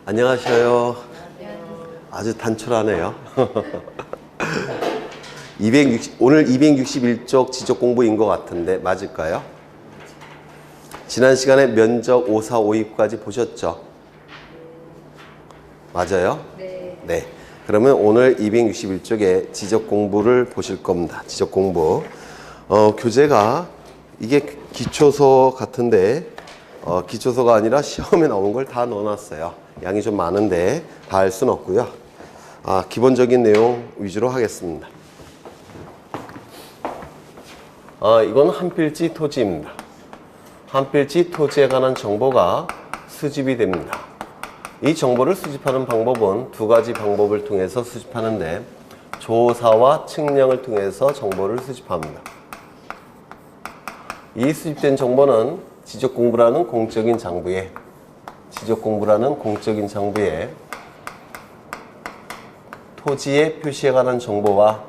안녕하셔요. 아주 단촐하네요. 오늘 261쪽 지적 공부인 것 같은데 맞을까요? 지난 시간에 면적 5, 4, 5입까지 보셨죠? 맞아요? 네. 그러면 오늘 261쪽에 지적 공부를 보실 겁니다. 지적 공부. 교재가 이게 기초서 같은데 기초서가 아니라 시험에 나온 걸 다 넣어놨어요. 양이 좀 많은데 다 할 수는 없고요. 기본적인 내용 위주로 하겠습니다. 이건 한필지 토지입니다. 한필지 토지에 관한 정보가 수집이 됩니다. 이 정보를 수집하는 방법은 두 가지 방법을 통해서 수집하는데 조사와 측량을 통해서 정보를 수집합니다. 이 수집된 정보는 지적공부라는 공적인 장부에 토지의 표시에 관한 정보와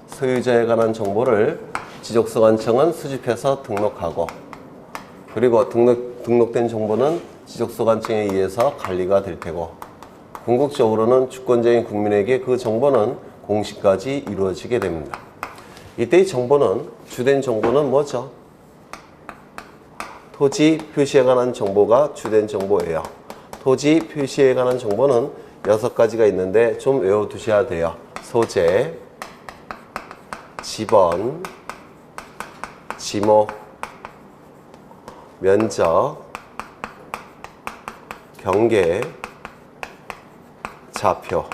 소유자에 관한 정보를 지적소관청은 수집해서 등록하고, 그리고 등록된 정보는 지적소관청에 의해서 관리가 될 테고, 궁극적으로는 주권자인 국민에게 그 정보는 공시까지 이루어지게 됩니다. 이때의 정보는, 주된 정보는 뭐죠? 토지 표시에 관한 정보가 주된 정보예요. 토지 표시에 관한 정보는 6가지가 있는데 좀 외워두셔야 돼요. 소재, 지번, 지목, 면적, 경계, 좌표.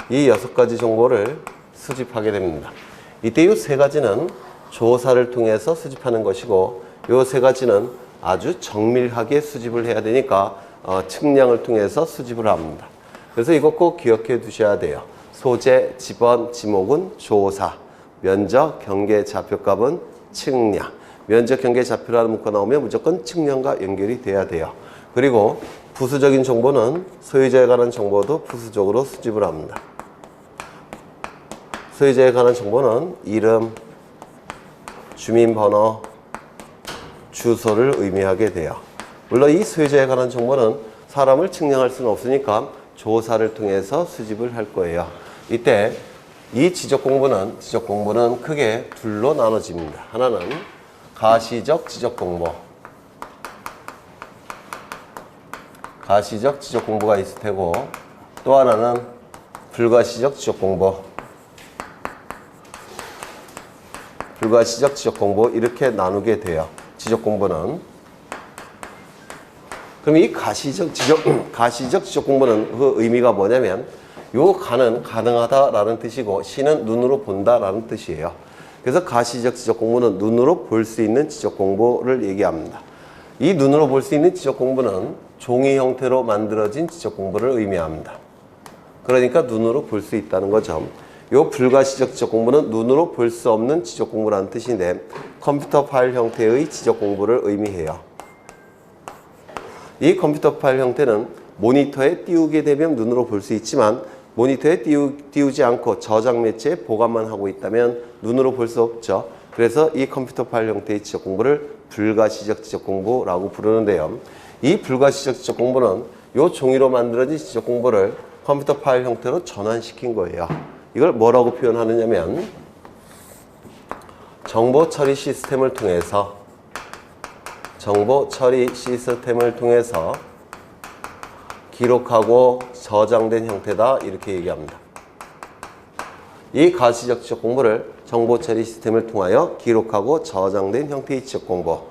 이 6가지 정보를 수집하게 됩니다. 이때 이 3가지는 조사를 통해서 수집하는 것이고, 이 3가지는 아주 정밀하게 수집을 해야 되니까 측량을 통해서 수집을 합니다. 그래서 이거 꼭 기억해 두셔야 돼요. 소재, 지번, 지목은 조사, 면적, 경계, 좌표값은 측량. 면적, 경계, 좌표라는 문구가 나오면 무조건 측량과 연결이 돼야 돼요. 그리고 부수적인 정보는 소유자에 관한 정보도 부수적으로 수집을 합니다. 소유자에 관한 정보는 이름, 주민번호, 주소를 의미하게 돼요. 물론 이 소유자에 관한 정보는 사람을 측량할 수는 없으니까 조사를 통해서 수집을 할 거예요. 이때 이 지적 공부는 크게 둘로 나눠집니다. 하나는 가시적 지적 공부. 가시적 지적 공부가 있을 테고, 또 하나는 불가시적 지적 공부. 불가시적 지적 공부, 이렇게 나누게 돼요. 지적 공부는. 그럼 이 가시적 지적 공부는 그 의미가 뭐냐면, 요 가는 가능하다라는 뜻이고, 시는 눈으로 본다라는 뜻이에요. 그래서 가시적 지적 공부는 눈으로 볼 수 있는 지적 공부를 얘기합니다. 이 눈으로 볼 수 있는 지적 공부는 종이 형태로 만들어진 지적 공부를 의미합니다. 그러니까 눈으로 볼 수 있다는 거죠. 요 불가시적 지적 공부는 눈으로 볼 수 없는 지적 공부라는 뜻인데, 컴퓨터 파일 형태의 지적 공부를 의미해요. 이 컴퓨터 파일 형태는 모니터에 띄우게 되면 눈으로 볼 수 있지만, 모니터에 띄우지 않고 저장 매체에 보관만 하고 있다면 눈으로 볼 수 없죠. 그래서 이 컴퓨터 파일 형태의 지적 공부를 불가시적 지적 공부라고 부르는데요. 이 불가시적 지적 공부는 요 종이로 만들어진 지적 공부를 컴퓨터 파일 형태로 전환시킨 거예요. 이걸 뭐라고 표현하느냐면, 정보 처리 시스템을 통해서 기록하고 저장된 형태다, 이렇게 얘기합니다. 이 가시적 지적 공부를 정보 처리 시스템을 통하여 기록하고 저장된 형태의 지적 공부,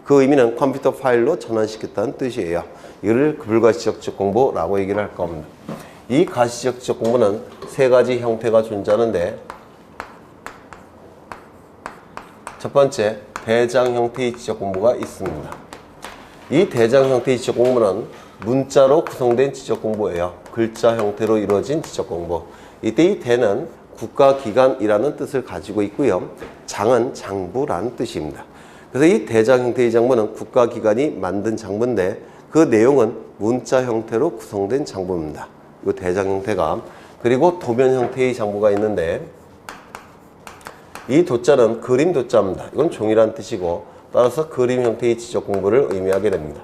그 의미는 컴퓨터 파일로 전환시켰다는 뜻이에요. 이를 불가시적 지적 공부라고 얘기를 할 겁니다. 이 가시적 지적 공부는 3가지 형태가 존재하는데, 첫 번째, 대장 형태의 지적 공부가 있습니다. 이 대장 형태의 지적 공부는 문자로 구성된 지적 공부예요. 글자 형태로 이루어진 지적 공부. 이때 이 대는 국가기관이라는 뜻을 가지고 있고요. 장은 장부라는 뜻입니다. 그래서 이 대장 형태의 장부는 국가기관이 만든 장부인데, 그 내용은 문자 형태로 구성된 장부입니다. 이 대장 형태가. 그리고 도면 형태의 장부가 있는데, 이 도자는 그림 도자입니다. 이건 종이라는 뜻이고, 따라서 그림 형태의 지적 공부를 의미하게 됩니다.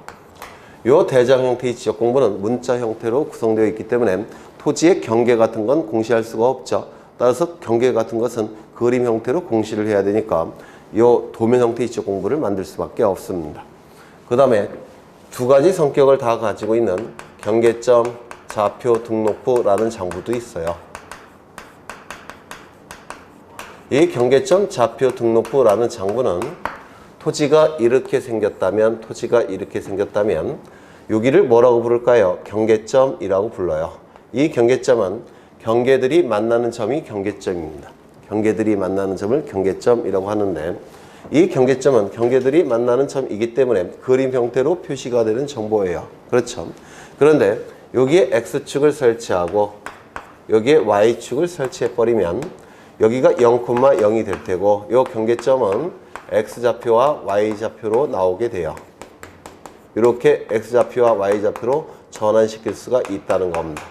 요 대장 형태의 지적 공부는 문자 형태로 구성되어 있기 때문에 토지의 경계 같은 건 공시할 수가 없죠. 따라서 경계 같은 것은 그림 형태로 공시를 해야 되니까 요 도면 형태의 지적 공부를 만들 수밖에 없습니다. 그 다음에 두 가지 성격을 다 가지고 있는 경계점, 좌표, 등록부라는 장부도 있어요. 이 경계점, 좌표, 등록부라는 장부는 토지가 이렇게 생겼다면 여기를 뭐라고 부를까요? 경계점이라고 불러요. 이 경계점은 경계들이 만나는 점이 경계점입니다. 경계들이 만나는 점을 경계점이라고 하는데 이 경계점은 경계들이 만나는 점이기 때문에 그림 형태로 표시가 되는 정보예요. 그렇죠? 그런데 여기에 X축을 설치하고 여기에 Y축을 설치해 버리면 여기가 0,0이 될 테고 이 경계점은 X좌표와 Y좌표로 나오게 돼요. 이렇게 X좌표와 Y좌표로 전환시킬 수가 있다는 겁니다.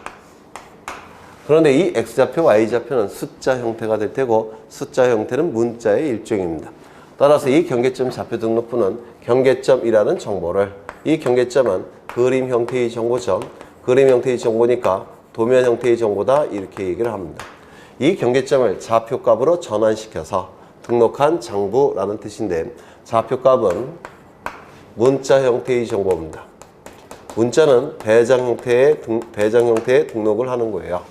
그런데 이 X좌표, Y좌표는 숫자 형태가 될 테고 숫자 형태는 문자의 일종입니다. 따라서 이 경계점 좌표 등록부는 경계점이라는 정보를 이 경계점은 그림 형태의 정보죠. 그림 형태의 정보니까 도면 형태의 정보다 이렇게 얘기를 합니다. 이 경계점을 좌표값으로 전환시켜서 등록한 장부라는 뜻인데 좌표값은 문자 형태의 정보입니다. 문자는 대장 형태의 등록을 하는 거예요.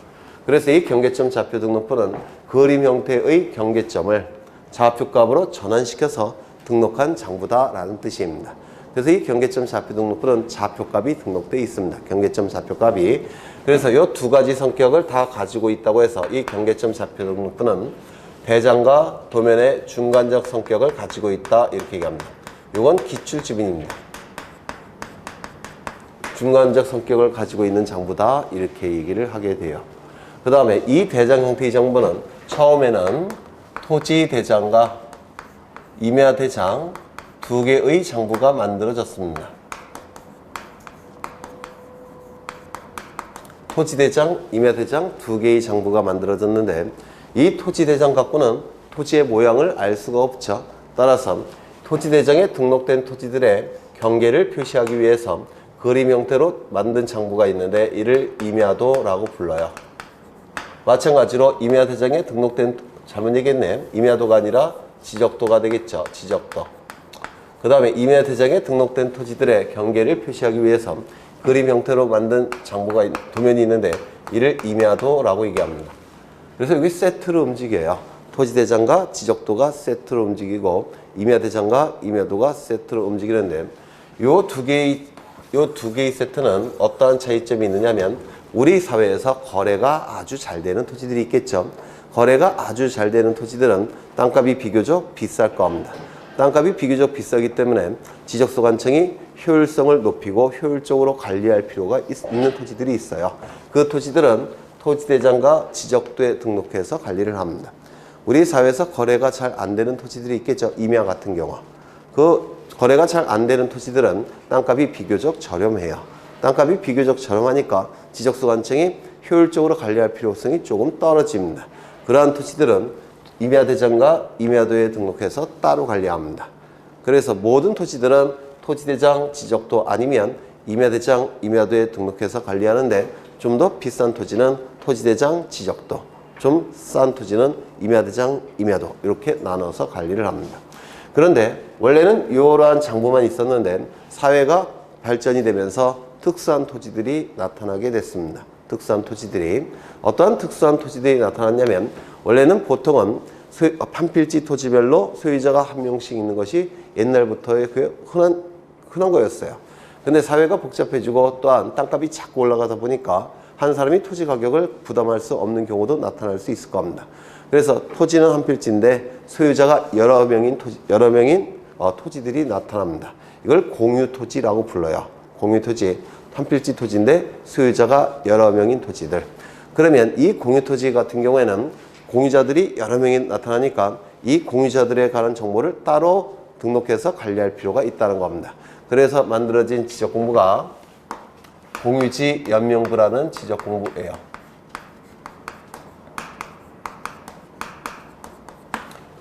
그래서 이 경계점 좌표 등록부는 그림 형태의 경계점을 좌표값으로 전환시켜서 등록한 장부다라는 뜻입니다. 그래서 이 경계점 좌표 등록부는 좌표값이 등록되어 있습니다. 경계점 좌표값이. 그래서 이 두 가지 성격을 다 가지고 있다고 해서 이 경계점 좌표 등록부는 대장과 도면의 중간적 성격을 가지고 있다 이렇게 얘기합니다. 이건 기출지문입니다. 중간적 성격을 가지고 있는 장부다 이렇게 얘기를 하게 돼요. 그 다음에 이 대장 형태의 정보는 처음에는 토지 대장과 임야 대장 두 개의 장부가 만들어졌습니다. 토지 대장, 임야 대장 두 개의 장부가 만들어졌는데 이 토지 대장 갖고는 토지의 모양을 알 수가 없죠. 따라서 토지 대장에 등록된 토지들의 경계를 표시하기 위해서 그림 형태로 만든 장부가 있는데 이를 임야도라고 불러요. 마찬가지로 임야 대장에 등록된 잘못 얘기했네. 임야도가 아니라 지적도가 되겠죠. 지적도. 그 다음에 임야 대장에 등록된 토지들의 경계를 표시하기 위해서 그림 형태로 만든 장부가 도면이 있는데 이를 임야도라고 얘기합니다. 그래서 여기 세트로 움직여요. 토지 대장과 지적도가 세트로 움직이고 임야 대장과 임야도가 세트로 움직이는데 요 두 개의 세트는 어떠한 차이점이 있느냐면 우리 사회에서 거래가 아주 잘 되는 토지들이 있겠죠. 거래가 아주 잘 되는 토지들은 땅값이 비교적 비쌀 겁니다. 땅값이 비교적 비싸기 때문에 지적소관청이 효율성을 높이고 효율적으로 관리할 필요가 있는 토지들이 있어요. 그 토지들은 토지대장과 지적도에 등록해서 관리를 합니다. 우리 사회에서 거래가 잘 안 되는 토지들이 있겠죠. 임야 같은 경우. 그 거래가 잘 안 되는 토지들은 땅값이 비교적 저렴해요. 땅값이 비교적 저렴하니까 지적소관청이 효율적으로 관리할 필요성이 조금 떨어집니다. 그러한 토지들은 임야대장과 임야도에 등록해서 따로 관리합니다. 그래서 모든 토지들은 토지대장, 지적도 아니면 임야대장, 임야도에 등록해서 관리하는데 좀 더 비싼 토지는 토지대장, 지적도, 좀 싼 토지는 임야대장, 임야도 이렇게 나눠서 관리를 합니다. 그런데 원래는 이러한 장부만 있었는데 사회가 발전이 되면서 특수한 토지들이 나타나게 됐습니다. 특수한 토지들이 어떠한 특수한 토지들이 나타났냐면 원래는 보통은 판필지 토지별로 소유자가 한 명씩 있는 것이 옛날부터의 흔한 거였어요. 근데 사회가 복잡해지고 또한 땅값이 자꾸 올라가다 보니까 한 사람이 토지 가격을 부담할 수 없는 경우도 나타날 수 있을 겁니다. 그래서 토지는 한 필지인데 소유자가 여러 명인 토지들이 나타납니다. 이걸 공유토지라고 불러요. 공유토지, 한 필지 토지인데 소유자가 여러 명인 토지들. 그러면 이 공유토지 같은 경우에는 공유자들이 여러 명이 나타나니까 이 공유자들에 관한 정보를 따로 등록해서 관리할 필요가 있다는 겁니다. 그래서 만들어진 지적공부가 공유지 연명부라는 지적공부예요.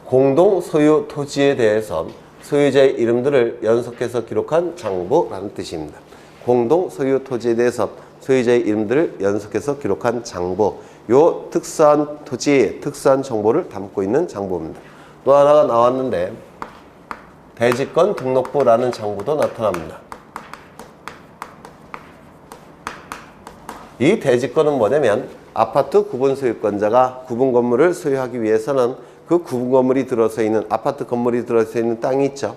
공동 소유 토지에 대해서 소유자의 이름들을 연속해서 기록한 장부라는 뜻입니다. 공동 소유 토지에 대해서 소유자의 이름들을 연속해서 기록한 장부. 요 특수한 토지의 특수한 정보를 담고 있는 장부입니다. 또 하나가 나왔는데 대지권 등록부라는 장부도 나타납니다. 이 대지권은 뭐냐면 아파트 구분 소유권자가 구분 건물을 소유하기 위해서는 그 구분 건물이 들어서 있는 아파트 건물이 들어서 있는 땅이 있죠.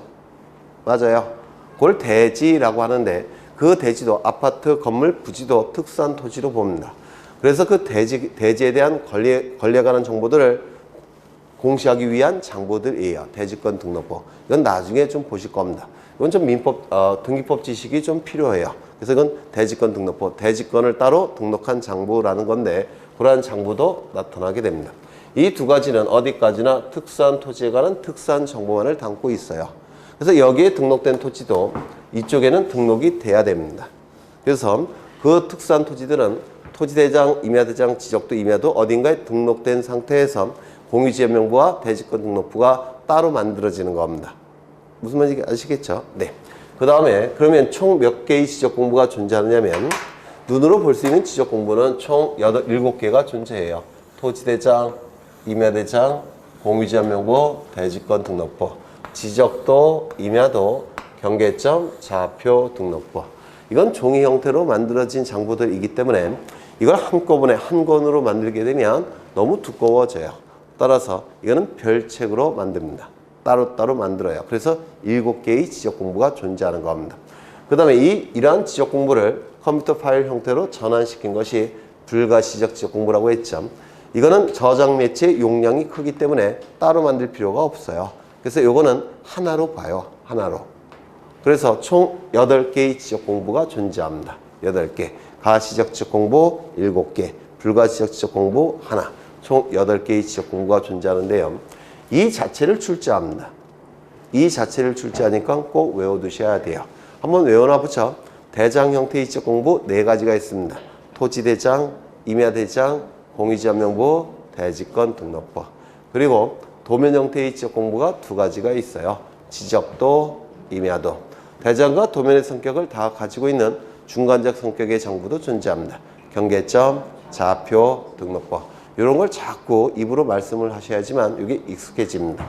맞아요. 그걸 대지라고 하는데 그 대지도 아파트 건물 부지도 특수한 토지로 봅니다. 그래서 그 대지에 대한 권리에 관한 정보들을 공시하기 위한 장부들이에요. 대지권 등록부. 이건 나중에 좀 보실 겁니다. 이건 좀 등기법 지식이 좀 필요해요. 그래서 이건 대지권 등록부, 대지권을 따로 등록한 장부라는 건데 그러한 장부도 나타나게 됩니다. 이 두 가지는 어디까지나 특수한 토지에 관한 특수한 정보만을 담고 있어요. 그래서 여기에 등록된 토지도 이쪽에는 등록이 돼야 됩니다. 그래서 그 특수한 토지들은 토지대장, 임야대장, 지적도, 임야도 어딘가에 등록된 상태에서 공유지역명부와 대지권 등록부가 따로 만들어지는 겁니다. 무슨 말인지 아시겠죠? 네. 그 다음에 그러면 총 몇 개의 지적공부가 존재하느냐면 눈으로 볼 수 있는 지적공부는 총 7개가 존재해요. 토지대장, 임야대장, 공유지역명부, 대지권 등록부, 지적도, 임야도, 경계점, 좌표 등록부. 이건 종이 형태로 만들어진 장부들이기 때문에 이걸 한꺼번에 한 권으로 만들게 되면 너무 두꺼워져요. 따라서 이거는 별책으로 만듭니다. 따로따로 만들어요. 그래서 7개의 지적공부가 존재하는 겁니다. 그 다음에 이러한 지적공부를 컴퓨터 파일 형태로 전환시킨 것이 불가시적 지적공부라고 했죠. 이거는 저장 매체 용량이 크기 때문에 따로 만들 필요가 없어요. 그래서 이거는 하나로 봐요. 하나로. 그래서 총 8개의 지적공부가 존재합니다. 8개. 가시적 지적공부 7개, 불가시적 지적공부 하나. 총 8개의 지적공부가 존재하는데요. 이 자체를 출제합니다. 이 자체를 출제하니까 꼭 외워두셔야 돼요. 한번 외워놔 보죠. 대장 형태의 지적공부 4가지가 있습니다. 토지대장, 임야대장, 공유지역명부, 대지권 등록부. 그리고 도면 형태의 지적공부가 2가지가 있어요. 지적도, 임야도. 대장과 도면의 성격을 다 가지고 있는 중간적 성격의 장부도 존재합니다. 경계점, 좌표, 등록부. 이런 걸 자꾸 입으로 말씀을 하셔야지만 이게 익숙해집니다.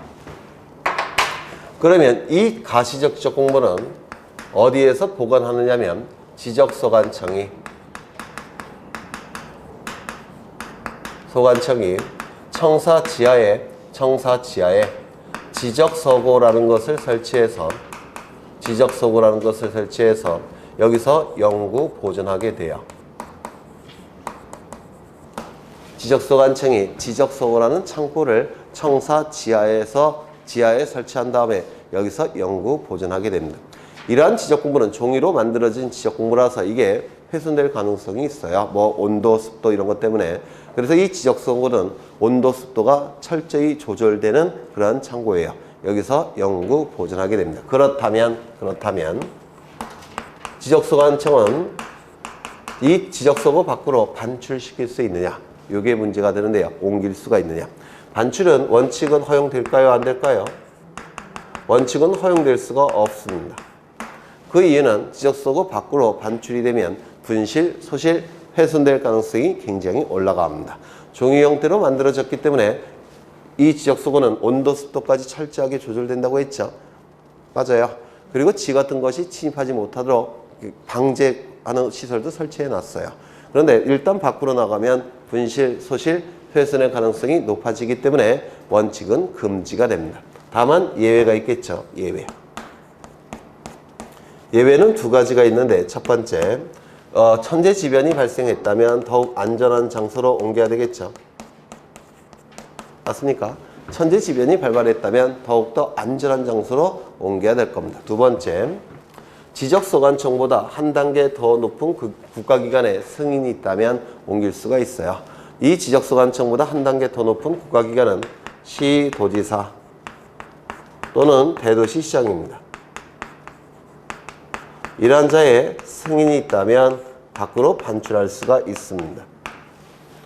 그러면 이 가시적 지적공부는 어디에서 보관하느냐면 지적소관청이 청사 지하에 지적서고라는 것을 설치해서 여기서 영구 보존하게 돼요. 지적소관청이 지적서고라는 창고를 청사 지하에 설치한 다음에 여기서 영구 보존하게 됩니다. 이러한 지적공부는 종이로 만들어진 지적공부라서 이게 훼손될 가능성이 있어요. 뭐 온도, 습도 이런 것 때문에. 그래서 이 지적서고는 온도, 습도가 철저히 조절되는 그러한 창고예요. 여기서 영구 보존하게 됩니다. 그렇다면 지적소관청은 이 지적서고 밖으로 반출시킬 수 있느냐? 이게 문제가 되는데요. 옮길 수가 있느냐? 원칙은 허용될까요? 안 될까요? 원칙은 허용될 수가 없습니다. 그 이유는 지적서고 밖으로 반출이 되면 분실, 소실, 훼손될 가능성이 굉장히 올라갑니다. 종이 형태로 만들어졌기 때문에 이 지적서고는 온도, 습도까지 철저하게 조절된다고 했죠. 맞아요. 그리고 지 같은 것이 침입하지 못하도록 방제하는 시설도 설치해 놨어요. 그런데 일단 밖으로 나가면 분실, 소실, 훼손의 가능성이 높아지기 때문에 원칙은 금지가 됩니다. 다만 예외가 있겠죠. 예외는 2가지가 있는데 첫 번째, 천재지변이 발생했다면 더욱 안전한 장소로 옮겨야 되겠죠. 맞습니까? 천재지변이 발발했다면 더욱더 안전한 장소로 옮겨야 될 겁니다. 2번째, 지적소관청보다 한 단계 더 높은 국가기관의 승인이 있다면 옮길 수가 있어요. 이 지적소관청보다 한 단계 더 높은 국가기관은 시도지사 또는 대도시시장입니다. 이러한 자의 승인이 있다면 밖으로 반출할 수가 있습니다.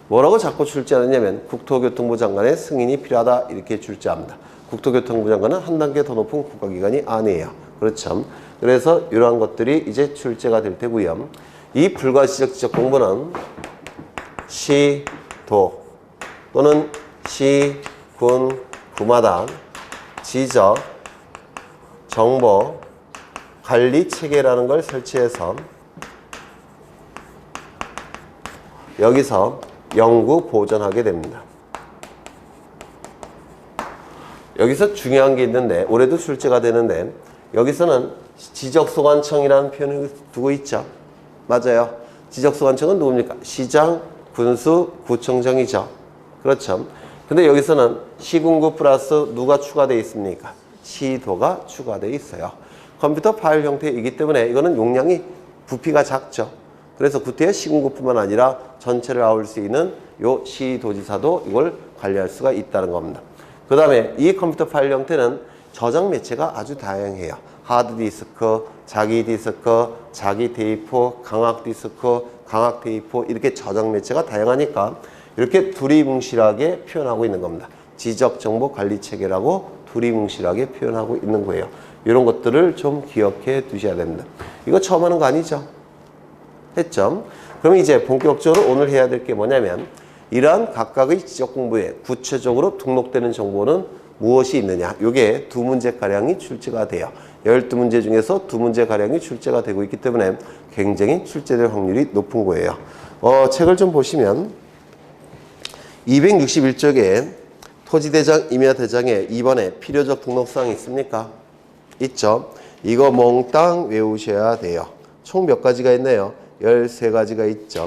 뭐라고 자꾸 출제하느냐면 국토교통부 장관의 승인이 필요하다 이렇게 출제합니다. 국토교통부 장관은 한 단계 더 높은 국가기관이 아니에요. 그렇죠. 그래서 이러한 것들이 이제 출제가 될 테고요. 이 불가지적 지적 공부는 시, 도 또는 시, 군, 구마다 지적, 정보, 관리 체계라는 걸 설치해서 여기서 연구, 보존하게 됩니다. 여기서 중요한 게 있는데 올해도 출제가 되는데 여기서는 지적소관청이라는 표현을 두고 있죠. 맞아요. 지적소관청은 누굽니까? 시장, 군수, 구청장이죠. 그렇죠. 근데 여기서는 시군구 플러스 누가 추가되어 있습니까? 시도가 추가되어 있어요. 컴퓨터 파일 형태이기 때문에 이거는 용량이 부피가 작죠. 그래서 구태여 시군구뿐만 아니라 전체를 아울 수 있는 요 시도지사도 이걸 관리할 수가 있다는 겁니다. 그 다음에 이 컴퓨터 파일 형태는 저장 매체가 아주 다양해요. 하드디스크, 자기 디스크, 자기 테이프, 강학 디스크, 강학 테이프 이렇게 저장 매체가 다양하니까 이렇게 두리뭉실하게 표현하고 있는 겁니다. 지적정보관리체계라고 두리뭉실하게 표현하고 있는 거예요. 이런 것들을 좀 기억해 두셔야 됩니다. 이거 처음 하는 거 아니죠? 했죠? 그럼 이제 본격적으로 오늘 해야 될 게 뭐냐면 이러한 각각의 지적공부에 구체적으로 등록되는 정보는 무엇이 있느냐. 이게 2문제가량이 출제가 돼요. 12문제 중에서 2문제가량이 출제가 되고 있기 때문에 굉장히 출제될 확률이 높은 거예요. 책을 좀 보시면 261쪽에 토지대장, 임야대장에 2번에 필요적 등록사항이 있습니까? 있죠. 이거 몽땅 외우셔야 돼요. 총 몇 가지가 있나요? 13가지가 있죠.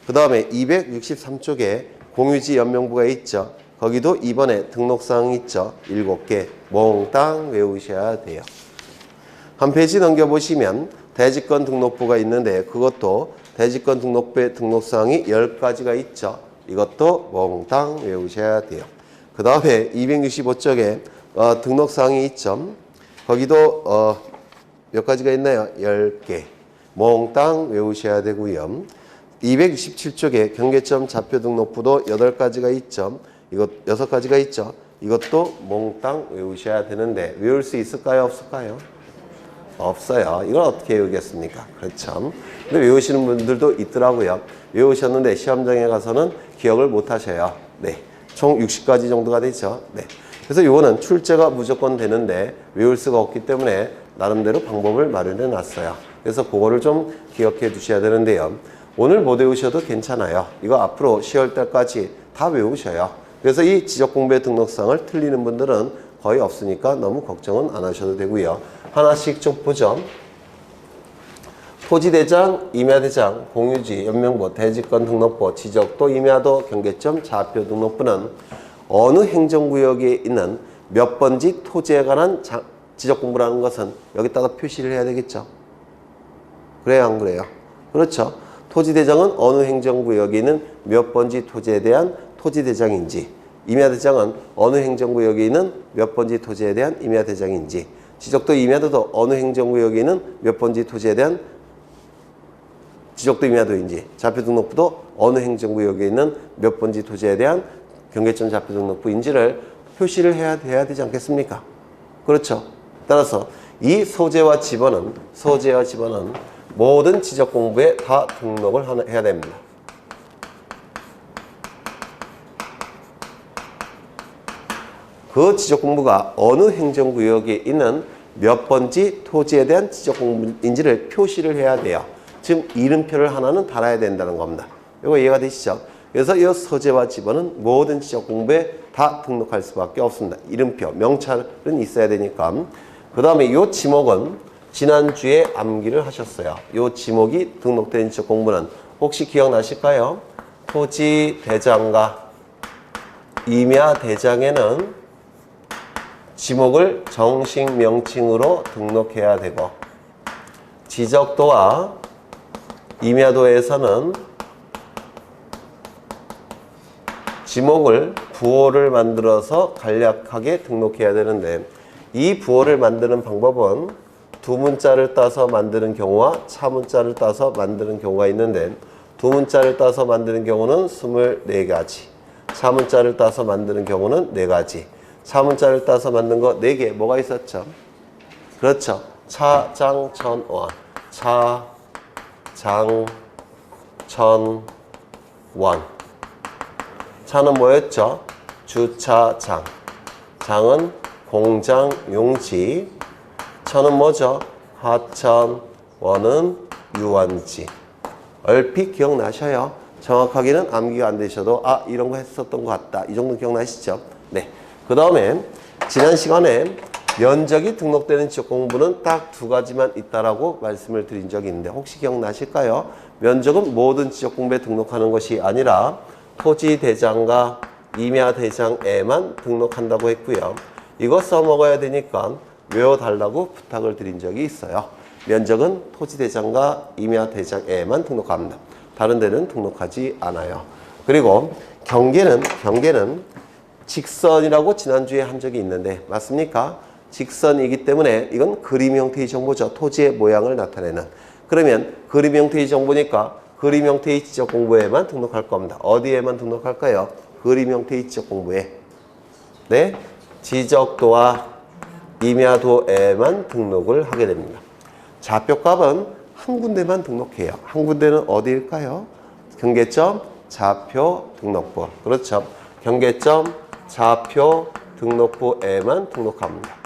그 다음에 263쪽에 공유지 연명부가 있죠. 거기도 2번에 등록사항이 있죠. 7개 몽땅 외우셔야 돼요. 한 페이지 넘겨보시면 대지권 등록부가 있는데 그것도 대지권 등록부의 등록사항이 10가지가 있죠. 이것도 몽땅 외우셔야 돼요. 그 다음에 265쪽에 등록사항이 있죠. 거기도 몇 가지가 있나요? 10개 몽땅 외우셔야 되고요. 267쪽에 경계점 좌표 등록부도 8가지가 있죠. 이것 6가지가 있죠. 이것도 몽땅 외우셔야 되는데 외울 수 있을까요? 없을까요? 없어요. 이걸 어떻게 외우겠습니까? 그렇죠. 근데 외우시는 분들도 있더라고요. 외우셨는데 시험장에 가서는 기억을 못 하셔요. 네. 총 60가지 정도가 되죠. 네. 그래서 이거는 출제가 무조건 되는데 외울 수가 없기 때문에 나름대로 방법을 마련해 놨어요. 그래서 그거를 좀 기억해 두셔야 되는데요. 오늘 못 외우셔도 괜찮아요. 이거 앞으로 10월 달까지 다 외우셔요. 그래서 이 지적공부의 등록사항을 틀리는 분들은 거의 없으니까 너무 걱정은 안 하셔도 되고요. 하나씩 좀 보죠. 토지대장, 임야대장, 공유지, 연명부, 대지권 등록부, 지적도, 임야도, 경계점, 좌표 등록부는 어느 행정구역에 있는 몇 번지 토지에 관한 지적공부라는 것은 여기다가 표시를 해야 되겠죠. 그래요, 안 그래요? 그렇죠. 토지대장은 어느 행정구역에 있는 몇 번지 토지에 대한 토지대장인지, 임야대장은 어느 행정구역에 있는 몇 번지 토지에 대한 임야대장인지, 지적도, 임야도도 어느 행정구역에 있는 몇 번지 토지에 대한 지적도, 임야도인지, 좌표등록부도 어느 행정구역에 있는 몇 번지 토지에 대한 경계점 좌표등록부인지를 표시를 해야 되지 않겠습니까? 그렇죠. 따라서 이 소재와 지번은 모든 지적공부에 다 등록을 해야 됩니다. 그 지적공부가 어느 행정구역에 있는 몇 번지 토지에 대한 지적공부인지를 표시를 해야 돼요. 지금 이름표를 하나는 달아야 된다는 겁니다. 이거 이해가 되시죠? 그래서 이 소재와 지번은 모든 지적공부에 다 등록할 수밖에 없습니다. 이름표, 명찰은 있어야 되니까. 그 다음에 이 지목은 지난주에 암기를 하셨어요. 이 지목이 등록된 지적공부는 혹시 기억나실까요? 토지대장과 임야대장에는 지목을 정식 명칭으로 등록해야 되고, 지적도와 임야도에서는 지목을 부호를 만들어서 간략하게 등록해야 되는데, 이 부호를 만드는 방법은 두문자를 따서 만드는 경우와 차문자를 따서 만드는 경우가 있는데, 두문자를 따서 만드는 경우는 24가지, 차문자를 따서 만드는 경우는 4가지. 차문자를 따서 만든 거 4개 뭐가 있었죠? 그렇죠. 차장천원. 차장천원. 차는 뭐였죠? 주차장. 장은 공장 용지. 천은 뭐죠? 하천. 원은 유원지. 얼핏 기억나셔요? 정확하게는 암기가 안 되셔도 이런 거 했었던 것 같다. 이 정도 기억나시죠? 네. 그 다음에 지난 시간에 면적이 등록되는 지적공부는 딱 두 가지만 있다라고 말씀을 드린 적이 있는데 혹시 기억나실까요? 면적은 모든 지적공부에 등록하는 것이 아니라 토지대장과 임야대장에만 등록한다고 했고요. 이거 써먹어야 되니까 외워달라고 부탁을 드린 적이 있어요. 면적은 토지대장과 임야대장에만 등록합니다. 다른 데는 등록하지 않아요. 그리고 경계는 직선이라고 지난주에 한 적이 있는데 맞습니까? 직선이기 때문에 이건 그림 형태의 정보죠. 토지의 모양을 나타내는. 그러면 그림 형태의 정보니까 그림 형태의 지적 공부에만 등록할 겁니다. 어디에만 등록할까요? 그림 형태의 지적 공부에. 네, 지적도와 임야도에만 등록을 하게 됩니다. 좌표값은 한 군데만 등록해요. 한 군데는 어디일까요? 경계점 좌표 등록부. 그렇죠. 경계점 좌표 등록부에만 등록합니다.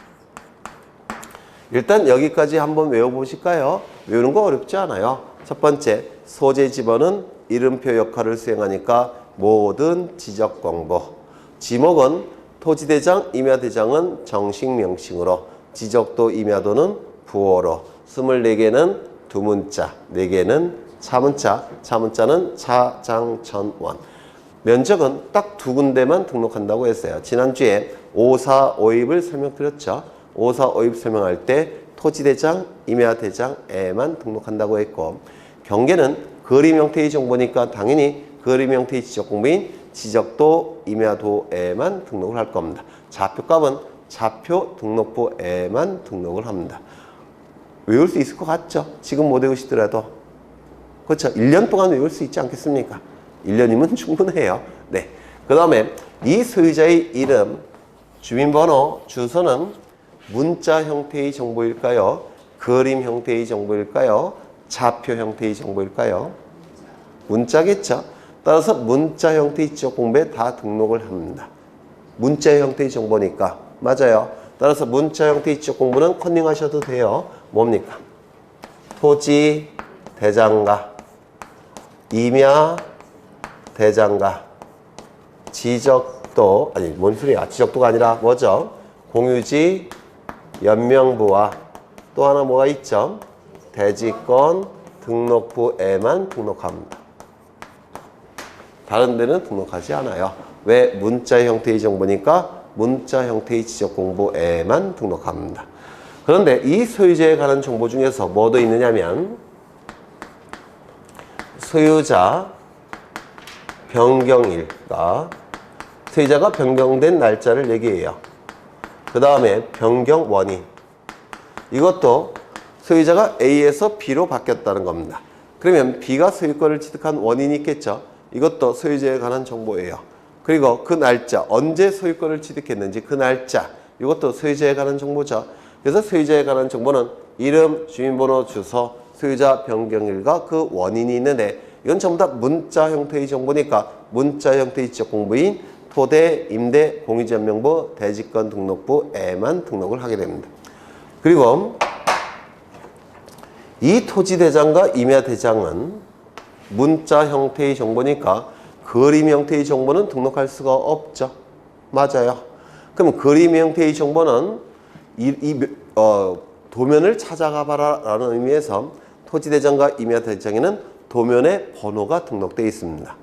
일단 여기까지 한번 외워보실까요? 외우는 거 어렵지 않아요. 첫 번째, 소재 지번은 이름표 역할을 수행하니까 모든 지적 공부. 지목은 토지대장, 임야대장은 정식 명칭으로, 지적도, 임야도는 부호로, 24개는 두문자, 4개는 차문자, 차문자는 차장천원. 면적은 딱 두 군데만 등록한다고 했어요. 지난주에 5사 5입을 설명드렸죠. 5사 5입 설명할 때 토지대장, 임야대장에만 등록한다고 했고, 경계는 그림 형태의 정보니까 당연히 그림 형태의 지적공부인 지적도, 임야도에만 등록을 할 겁니다. 좌표값은 좌표 등록부에만 등록을 합니다. 외울 수 있을 것 같죠? 지금 못 외우시더라도. 그렇죠? 1년 동안 외울 수 있지 않겠습니까? 1년이면 충분해요. 네. 그 다음에 이 소유자의 이름, 주민번호, 주소는 문자 형태의 정보일까요? 그림 형태의 정보일까요? 좌표 형태의 정보일까요? 문자겠죠? 따라서 문자 형태의 지적 공부에 다 등록을 합니다. 문자 형태의 정보니까. 맞아요. 따라서 문자 형태의 지적 공부는 컨닝하셔도 돼요. 뭡니까? 토지 대장가, 임야 대장가, 지적도, 아니 뭔 소리야? 지적도가 아니라 뭐죠? 공유지 연명부와 또 하나 뭐가 있죠? 대지권 등록부에만 등록합니다. 다른 데는 등록하지 않아요. 왜? 문자 형태의 정보니까 문자 형태의 지적 공부에만 등록합니다. 그런데 이 소유자에 관한 정보 중에서 뭐도 있느냐면 소유자 변경일과 소유자가 변경된 날짜를 얘기해요. 그 다음에 변경 원인. 이것도 소유자가 A에서 B로 바뀌었다는 겁니다. 그러면 B가 소유권을 취득한 원인이 있겠죠. 이것도 소유자에 관한 정보예요. 그리고 그 날짜, 언제 소유권을 취득했는지 그 날짜, 이것도 소유자에 관한 정보죠. 그래서 소유자에 관한 정보는 이름, 주민번호, 주소, 소유자 변경일과 그 원인이 있는데 이건 전부 다 문자 형태의 정보니까 문자 형태의 지적 공부인 토대, 임대, 공유지연명부, 대지권 등록부에만 등록을 하게 됩니다. 그리고 이 토지대장과 임야대장은 문자 형태의 정보니까 그림 형태의 정보는 등록할 수가 없죠. 맞아요. 그럼 그림 형태의 정보는 도면을 찾아가 봐라 라는 의미에서 토지대장과 임야대장에는 도면의 번호가 등록되어 있습니다.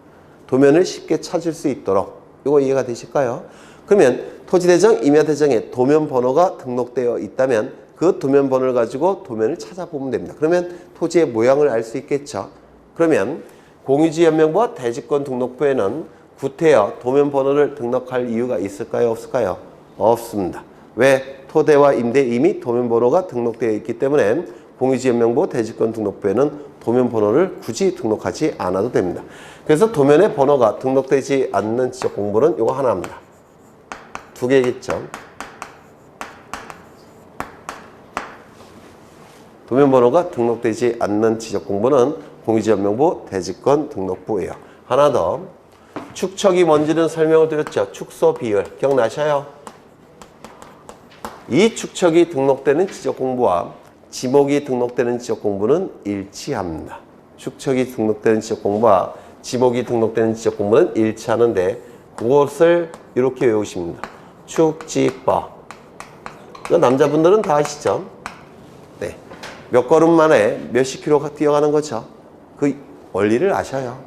도면을 쉽게 찾을 수 있도록. 이거 이해가 되실까요? 그러면 토지대장, 임야대장에 도면 번호가 등록되어 있다면 그 도면 번호를 가지고 도면을 찾아보면 됩니다. 그러면 토지의 모양을 알 수 있겠죠. 그러면 공유지 연명부와 대지권 등록부에는 구태여 도면 번호를 등록할 이유가 있을까요? 없을까요? 없습니다. 왜? 토대와 임대 이미 도면 번호가 등록되어 있기 때문에 공유지 연명부, 대지권 등록부에는 도면 번호를 굳이 등록하지 않아도 됩니다. 그래서 도면의 번호가 등록되지 않는 지적 공부는 이거 하나입니다. 두 개겠죠. 도면번호가 등록되지 않는 지적공부는 공유지역명부 대지권 등록부예요. 하나 더. 축척이 뭔지는 설명을 드렸죠. 축소 비율 기억나셔요? 이 축척이 등록되는 지적공부와 지목이 등록되는 지적공부는 일치합니다. 축척이 등록되는 지적공부와 지목이 등록되는 지적공부는 일치하는데 그것을 이렇게 외우십니다. 축지법. 남자분들은 다 아시죠? 네. 몇 걸음 만에 몇십 킬로가 뛰어가는 거죠. 그 원리를 아셔요.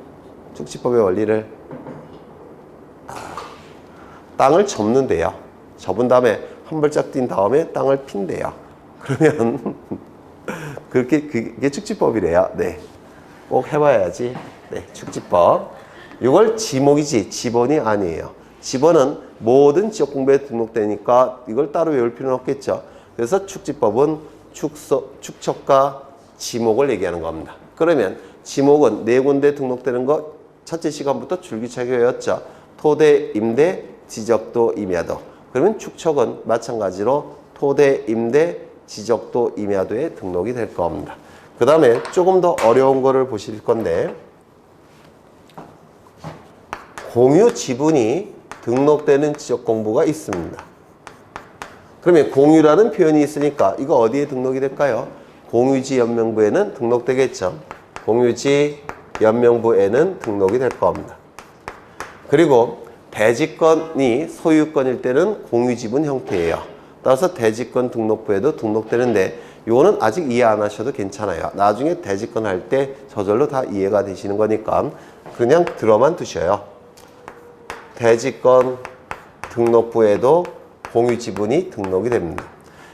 축지법의 원리를. 땅을 접는데요. 접은 다음에 한 발짝 뛴 다음에 땅을 핀대요. 그러면 그게 축지법이래요. 네. 꼭 해봐야지. 네. 축지법. 이걸 지목이지 지번이 아니에요. 지번은 모든 지역 공부에 등록되니까 이걸 따로 외울 필요는 없겠죠. 그래서 축지법은 축척과 지목을 얘기하는 겁니다. 그러면 지목은 네 군데 등록되는 거 첫째 시간부터 줄기차게 외웠죠. 토대, 임대, 지적도, 임야도. 그러면 축척은 마찬가지로 토대, 임대, 지적도, 임야도에 등록이 될 겁니다. 그 다음에 조금 더 어려운 거를 보실 건데 공유 지분이 등록되는 지적공부가 있습니다. 그러면 공유라는 표현이 있으니까 이거 어디에 등록이 될까요? 공유지 연명부에는 등록되겠죠. 공유지 연명부에는 등록이 될 겁니다. 그리고 대지권이 소유권일 때는 공유지분 형태예요. 따라서 대지권 등록부에도 등록되는데 이거는 아직 이해 안 하셔도 괜찮아요. 나중에 대지권 할 때 저절로 다 이해가 되시는 거니까 그냥 들어만 두셔요. 대지권 등록부에도 공유지분이 등록이 됩니다.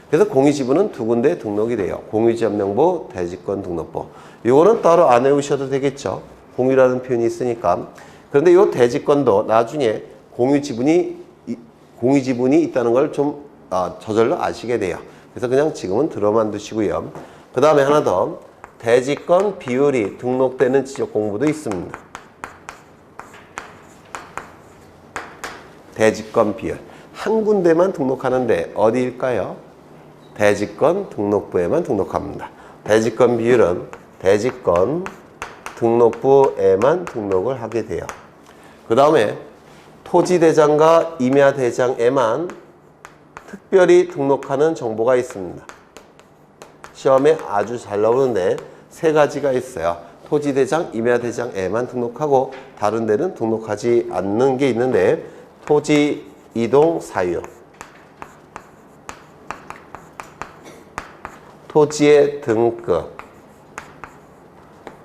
그래서 공유지분은 두 군데 등록이 돼요. 공유지연명부, 대지권 등록부. 이거는 따로 안 외우셔도 되겠죠. 공유라는 표현이 있으니까. 그런데 이 대지권도 나중에 공유지분이 있다는 걸 좀 저절로 아시게 돼요. 그래서 그냥 지금은 들어만 두시고요. 그 다음에 하나 더. 대지권 비율이 등록되는 지적공부도 있습니다. 대지권 비율. 한 군데만 등록하는데 어디일까요? 대지권 등록부에만 등록합니다. 대지권 비율은 대지권 등록부에만 등록을 하게 돼요. 그 다음에 토지대장과 임야대장에만 특별히 등록하는 정보가 있습니다. 시험에 아주 잘 나오는데 세 가지가 있어요. 토지대장, 임야대장에만 등록하고 다른 데는 등록하지 않는 게 있는데 토지 이동 사유, 토지의 등급,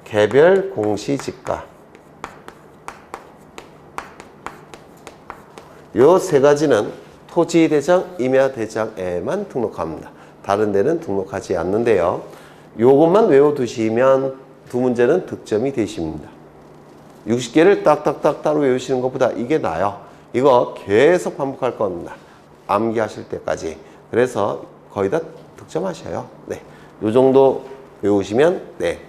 개별 공시지가. 요 세 가지는 토지대장, 임야대장에만 등록합니다. 다른 데는 등록하지 않는데요. 요것만 외워두시면 두 문제는 득점이 되십니다. 60개를 딱딱딱 따로 외우시는 것보다 이게 나아요. 이거 계속 반복할 겁니다. 암기하실 때까지. 그래서 거의 다 득점하셔요. 네. 요 정도 외우시면, 네.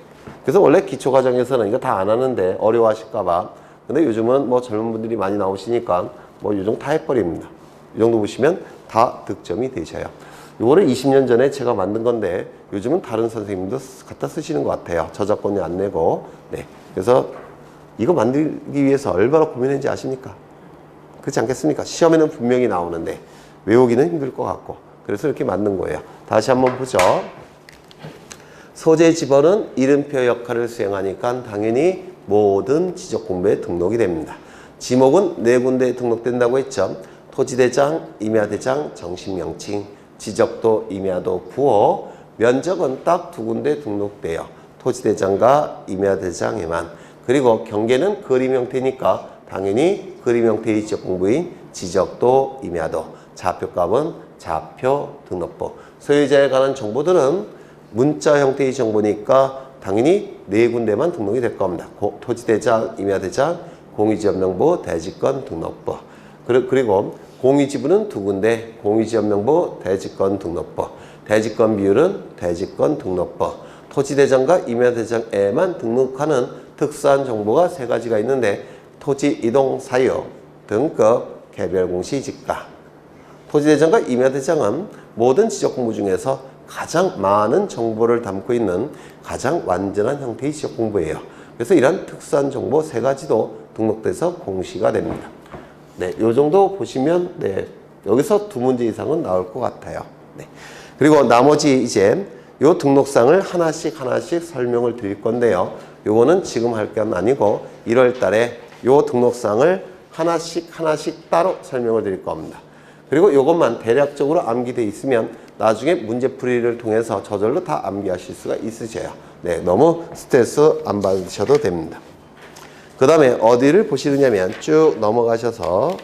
그래서 원래 기초과정에서는 이거 다 안 하는데 어려워하실까봐. 근데 요즘은 뭐 젊은 분들이 많이 나오시니까 뭐 요 정도 다 해버립니다. 이 정도 보시면 다 득점이 되셔요. 요거를 20년 전에 제가 만든 건데 요즘은 다른 선생님도 갖다 쓰시는 것 같아요. 저작권료 안 내고. 네. 그래서 이거 만들기 위해서 얼마나 고민했는지 아십니까? 그렇지 않겠습니까? 시험에는 분명히 나오는데 외우기는 힘들 것 같고 그래서 이렇게 만든 거예요. 다시 한번 보죠. 소재 지번은 이름표 역할을 수행하니까 당연히 모든 지적 공부에 등록이 됩니다. 지목은 네 군데에 등록된다고 했죠. 토지대장, 임야대장, 정식명칭, 지적도, 임야도, 부호. 면적은 딱 두 군데 등록돼요. 토지대장과 임야대장에만. 그리고 경계는 그림 형태니까 당연히 그림 형태의 지적 공부인 지적도, 임야도, 좌표값은 좌표 등록부. 소유자에 관한 정보들은 문자 형태의 정보니까 당연히 네 군데만 등록이 될 겁니다. 토지대장, 임야대장, 공유지역명부, 대지권 등록부. 그리고 공유지분은 두 군데, 공유지역명부, 대지권 등록부. 대지권 비율은 대지권 등록부. 토지대장과 임야대장에만 등록하는 특수한 정보가 세 가지가 있는데 토지 이동 사유, 등급, 개별 공시 지가. 토지대장과 임야대장은 모든 지적 공부 중에서 가장 많은 정보를 담고 있는 가장 완전한 형태의 지적공부예요. 그래서 이런 특수한 정보 3가지도 등록돼서 공시가 됩니다. 네, 요 정도 보시면 네, 여기서 2문제 이상은 나올 것 같아요. 네. 그리고 나머지 이제 요 등록상을 하나씩 설명을 드릴 건데요. 요거는 지금 할 건 아니고 1월 달에 요 등록상을 하나씩 따로 설명을 드릴 겁니다. 그리고 요것만 대략적으로 암기되어 있으면 나중에 문제풀이를 통해서 저절로 다 암기하실 수가 있으세요. 네, 너무 스트레스 안 받으셔도 됩니다. 그 다음에 어디를 보시느냐면 쭉 넘어가셔서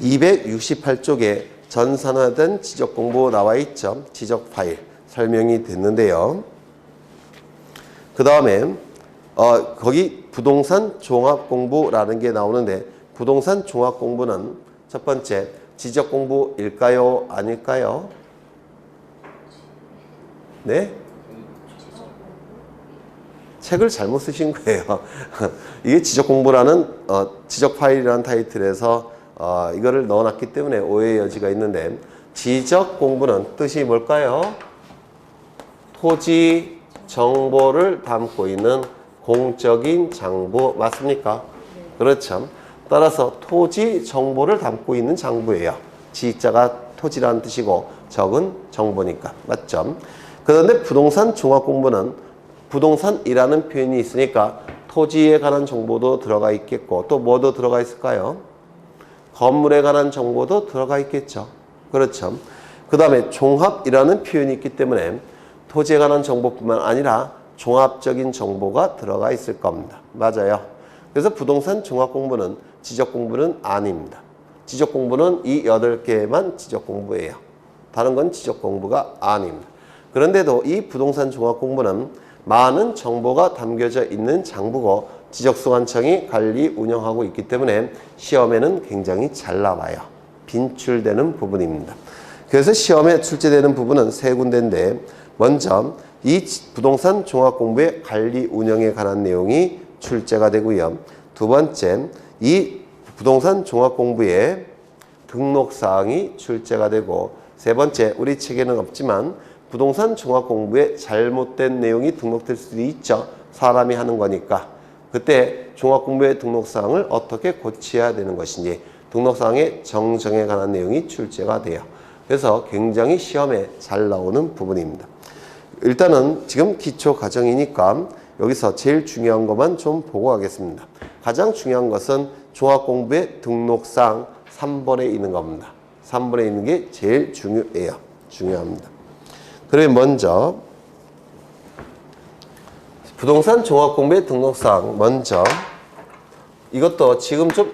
268쪽에 전산화된 지적공부 나와 있죠. 지적 파일 설명이 됐는데요. 그 다음에 거기 부동산 종합공부라는 게 나오는데 부동산 종합공부는 첫 번째 지적공부일까요? 아닐까요? 네? 책을 잘못 쓰신 거예요. 이게 지적공부라는 지적파일이라는 타이틀에서 이거를 넣어놨기 때문에 오해의 여지가 있는데 지적공부는 뜻이 뭘까요? 토지 정보를 담고 있는 공적인 장부 맞습니까? 그렇죠. 따라서 토지 정보를 담고 있는 장부예요. 지자가 토지라는 뜻이고 적은 정보니까 맞죠? 그런데 부동산 종합공부는 부동산이라는 표현이 있으니까 토지에 관한 정보도 들어가 있겠고 또 뭐도 들어가 있을까요? 건물에 관한 정보도 들어가 있겠죠. 그렇죠. 그 다음에 종합이라는 표현이 있기 때문에 토지에 관한 정보뿐만 아니라 종합적인 정보가 들어가 있을 겁니다. 맞아요. 그래서 부동산 종합공부는 지적공부는 아닙니다. 지적공부는 이 8개만 지적공부예요. 다른 건 지적공부가 아닙니다. 그런데도 이 부동산 종합공부는 많은 정보가 담겨져 있는 장부고 지적소관청이 관리 운영하고 있기 때문에 시험에는 굉장히 잘 나와요. 빈출되는 부분입니다. 그래서 시험에 출제되는 부분은 3군데인데 먼저 이 부동산 종합공부의 관리 운영에 관한 내용이 출제가 되고요. 두 번째, 이 부동산 종합공부의 등록사항이 출제가 되고 세 번째, 우리 책에는 없지만 부동산 종합공부에 잘못된 내용이 등록될 수도 있죠. 사람이 하는 거니까. 그때 종합공부의 등록사항을 어떻게 고쳐야 되는 것인지 등록사항의 정정에 관한 내용이 출제가 돼요. 그래서 굉장히 시험에 잘 나오는 부분입니다. 일단은 지금 기초 과정이니까 여기서 제일 중요한 것만 좀 보고 가겠습니다. 가장 중요한 것은 종합공부의 등록사항 3번에 있는 겁니다. 3번에 있는 게 제일 중요합니다. 그러면 먼저 부동산 종합공부의 등록사항 먼저 이것도 지금 좀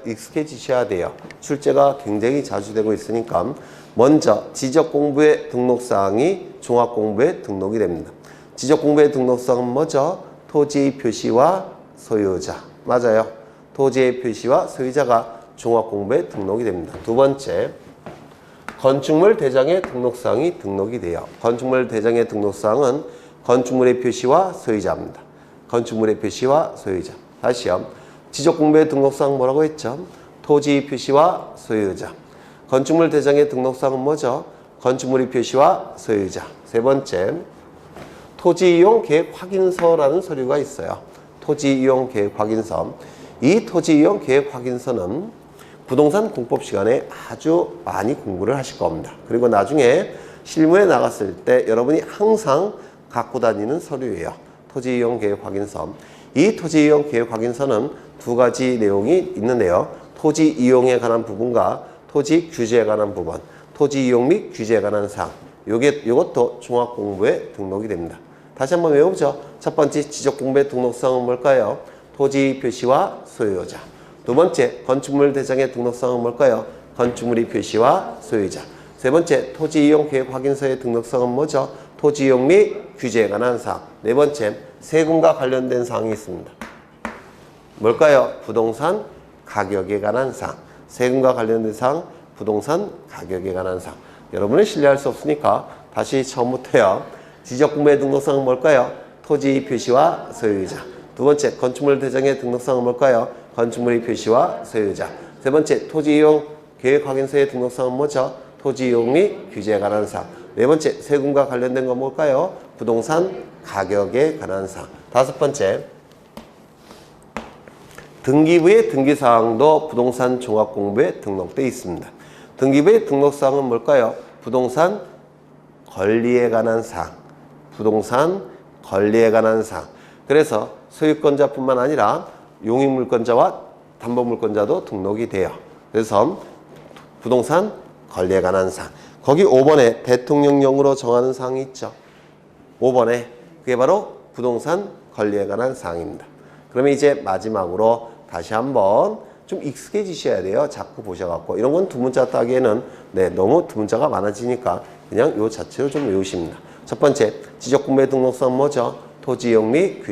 익숙해지셔야 돼요. 출제가 굉장히 자주 되고 있으니까 먼저 지적공부의 등록사항이 종합공부에 등록이 됩니다. 지적공부의 등록사항은 뭐죠? 토지 표시와 소유자. 맞아요. 토지의 표시와 소유자가 종합공부에 등록이 됩니다. 두 번째, 건축물 대장의 등록사항이 등록이 돼요. 건축물 대장의 등록사항은 건축물의 표시와 소유자입니다. 건축물의 표시와 소유자. 다시요. 지적공부의 등록사항 뭐라고 했죠? 토지 표시와 소유자. 건축물 대장의 등록사항은 뭐죠? 건축물의 표시와 소유자. 세 번째, 토지이용 계획 확인서라는 서류가 있어요. 토지이용 계획 확인서. 이 토지이용 계획 확인서는 부동산 공법 시간에 아주 많이 공부를 하실 겁니다. 그리고 나중에 실무에 나갔을 때 여러분이 항상 갖고 다니는 서류예요. 토지이용 계획 확인서. 이 토지이용 계획 확인서는 2가지 내용이 있는데요. 토지 이용에 관한 부분과 토지 규제에 관한 부분, 토지 이용 및 규제에 관한 사항. 요것도 종합공부에 등록이 됩니다. 다시 한번 외워보죠. 첫 번째 지적공부의 등록사항은 뭘까요? 토지 표시와 소유자. 두 번째 건축물 대장의 등록사항은 뭘까요? 건축물의 표시와 소유자. 세 번째 토지 이용 계획 확인서의 등록사항은 뭐죠? 토지 이용 및 규제에 관한 사항. 네 번째 세금과 관련된 사항이 있습니다. 뭘까요? 부동산 가격에 관한 사항. 세금과 관련된 사항, 부동산 가격에 관한 사항. 여러분을 신뢰할 수 없으니까 다시 처음부터요. 지적공부의 등록사항은 뭘까요? 토지 표시와 소유자. 두 번째, 건축물 대장의 등록사항은 뭘까요? 건축물의 표시와 소유자. 세 번째, 토지 이용 계획 확인서의 등록사항은 뭐죠? 토지 이용 및 규제에 관한 사항. 네 번째, 세금과 관련된 건 뭘까요? 부동산 가격에 관한 사항. 다섯 번째, 등기부의 등기사항도 부동산 종합공부에 등록되어 있습니다. 등기부의 등록사항은 뭘까요? 부동산 권리에 관한 사항. 부동산 권리에 관한 사항. 그래서 소유권자뿐만 아니라 용익물권자와 담보물권자도 등록이 돼요. 그래서 부동산 권리에 관한 사항. 거기 5번에 대통령령으로 정하는 사항이 있죠. 5번에 그게 바로 부동산 권리에 관한 사항입니다. 그러면 이제 마지막으로 다시 한번 좀 익숙해지셔야 돼요. 자꾸 보셔갖고. 이런 건 두 문자 따기에는 너무 두 문자가 많아지니까 그냥 요 자체로 좀 외우십니다. 첫 번째, 지적공부의 등록사항은 뭐죠? 토지이용 및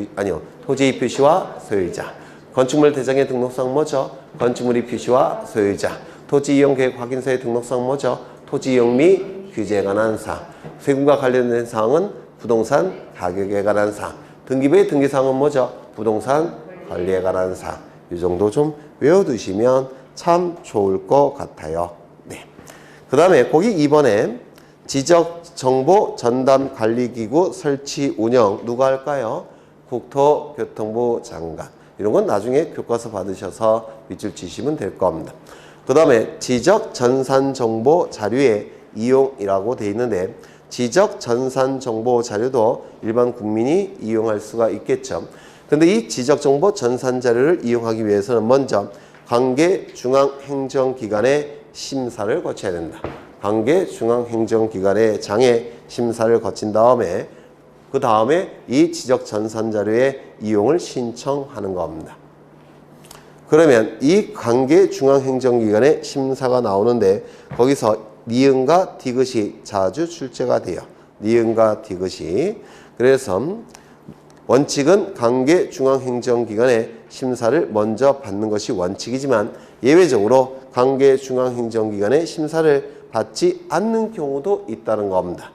토지의 표시와 소유자. 건축물 대장의 등록사항은 뭐죠? 건축물의 표시와 소유자. 토지이용 계획 확인서의 등록사항은 뭐죠? 토지이용 및 규제에 관한 사항. 세금과 관련된 사항은 부동산 가격에 관한 사항. 등기부의 등기사항은 뭐죠? 부동산 관리에 관한 사항. 이 정도 좀 외워두시면 참 좋을 것 같아요. 네. 그 다음에 거기 2번에 지적정보전담관리기구 설치 운영 누가 할까요? 국토교통부 장관. 이런 건 나중에 교과서 받으셔서 밑줄 치시면 될 겁니다. 그 다음에 지적전산정보 자료의 이용이라고 되어 있는데 지적전산정보 자료도 일반 국민이 이용할 수가 있겠죠. 근데 이 지적정보 전산 자료를 이용하기 위해서는 먼저 관계 중앙행정기관의 심사를 거쳐야 된다. 관계 중앙행정기관의 장애 심사를 거친 다음에 그 다음에 이 지적 전산 자료의 이용을 신청하는 겁니다. 그러면 이 관계 중앙행정기관의 심사가 나오는데 거기서 니은과 디귿이 자주 출제가 돼요. 니은과 디귿이. 그래서 원칙은 관계 중앙행정기관의 심사를 먼저 받는 것이 원칙이지만 예외적으로 관계 중앙행정기관의 심사를 받지 않는 경우도 있다는 겁니다.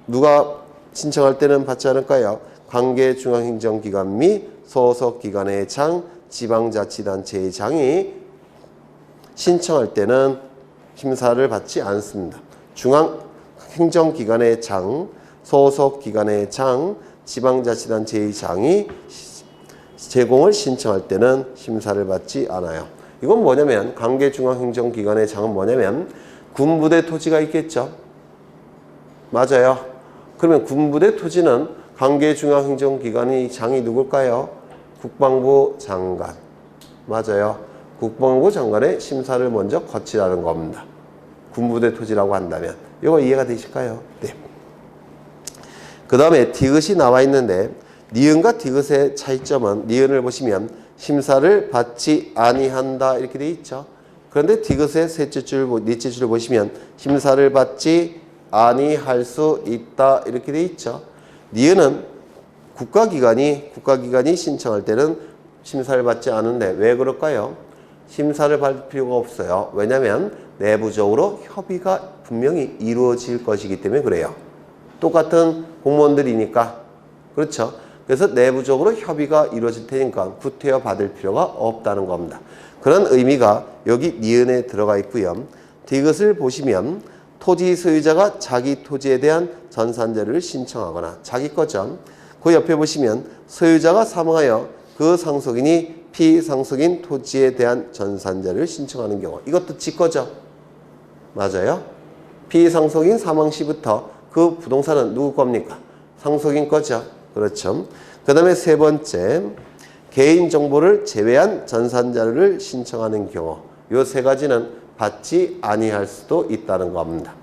누가 신청할 때는 받지 않을까요? 관계 중앙행정기관 및 소속기관의 장, 지방자치단체의 장이 신청할 때는 심사를 받지 않습니다. 중앙행정기관의 장, 소속기관의 장, 지방자치단체의 장이 제공을 신청할 때는 심사를 받지 않아요. 이건 뭐냐면 관계중앙행정기관의 장은 뭐냐면 군부대 토지가 있겠죠. 맞아요. 그러면 군부대 토지는 관계중앙행정기관의 장이 누굴까요? 국방부 장관. 맞아요. 국방부 장관의 심사를 먼저 거치라는 겁니다. 군부대 토지라고 한다면. 이거 이해가 되실까요? 네. 그 다음에 디귿이 나와 있는데 니은과 디귿의 차이점은 니은을 보시면 심사를 받지 아니한다 이렇게 돼 있죠. 그런데 디귿의 셋째 줄, 넷째 줄을 보시면 심사를 받지 아니할 수 있다 이렇게 돼 있죠. 니은은 국가기관이 신청할 때는 심사를 받지 않은데 왜 그럴까요? 심사를 받을 필요가 없어요. 왜냐하면 내부적으로 협의가 분명히 이루어질 것이기 때문에 그래요. 똑같은 공무원들이니까. 그렇죠. 그래서 내부적으로 협의가 이루어질 테니까 구태여 받을 필요가 없다는 겁니다. 그런 의미가 여기 니은에 들어가 있고요. 디귿을 보시면 토지 소유자가 자기 토지에 대한 전산자료를 신청하거나 자기 거죠. 그 옆에 보시면 소유자가 사망하여 그 상속인이 피상속인 토지에 대한 전산자료를 신청하는 경우 이것도 지 거죠. 맞아요. 피상속인 사망 시부터 그 부동산은 누구 겁니까? 상속인 거죠. 그렇죠. 그 다음에 세 번째, 개인정보를 제외한 전산자료를 신청하는 경우 이 세 가지는 받지 아니할 수도 있다는 겁니다.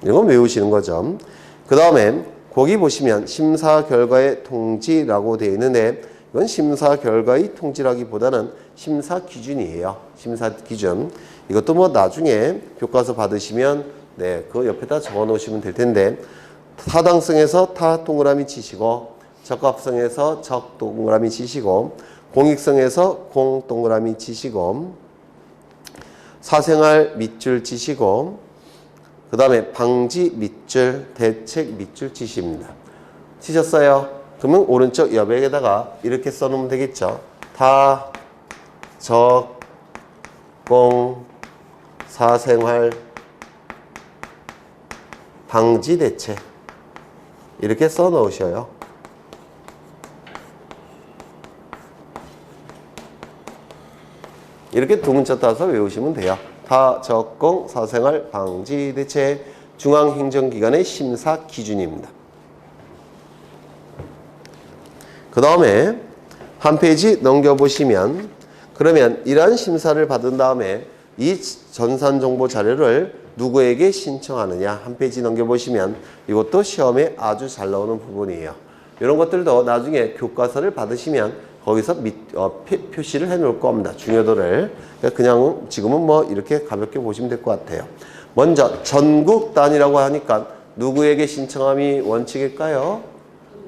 이건 외우시는 거죠. 그 다음에 거기 보시면 심사 결과의 통지라고 되어 있는데 이건 심사 결과의 통지라기보다는 심사 기준이에요. 심사 기준. 이것도 뭐 나중에 교과서 받으시면 그 옆에다 적어 놓으시면 될 텐데 타당성에서 타 동그라미 치시고 적합성에서 적 동그라미 치시고 공익성에서 공 동그라미 치시고 사생활 밑줄 치시고 그 다음에 방지 밑줄, 대책 밑줄 치십니다. 치셨어요? 그러면 오른쪽 여백에다가 이렇게 써놓으면 되겠죠. 타, 적, 공, 사생활, 방지 대책 이렇게 써 넣으셔요. 이렇게 두 문자 따서 외우시면 돼요. 타적공 사생활 방지 대책 중앙행정기관의 심사 기준입니다. 그 다음에 한 페이지 넘겨보시면 그러면 이러한 심사를 받은 다음에 이 전산정보 자료를 누구에게 신청하느냐 한 페이지 넘겨보시면 이것도 시험에 아주 잘 나오는 부분이에요. 이런 것들도 나중에 교과서를 받으시면 거기서 표시를 해 놓을 겁니다. 중요도를. 그냥 지금은 뭐 이렇게 가볍게 보시면 될 것 같아요. 먼저 전국 단위라고 하니까 누구에게 신청함이 원칙일까요?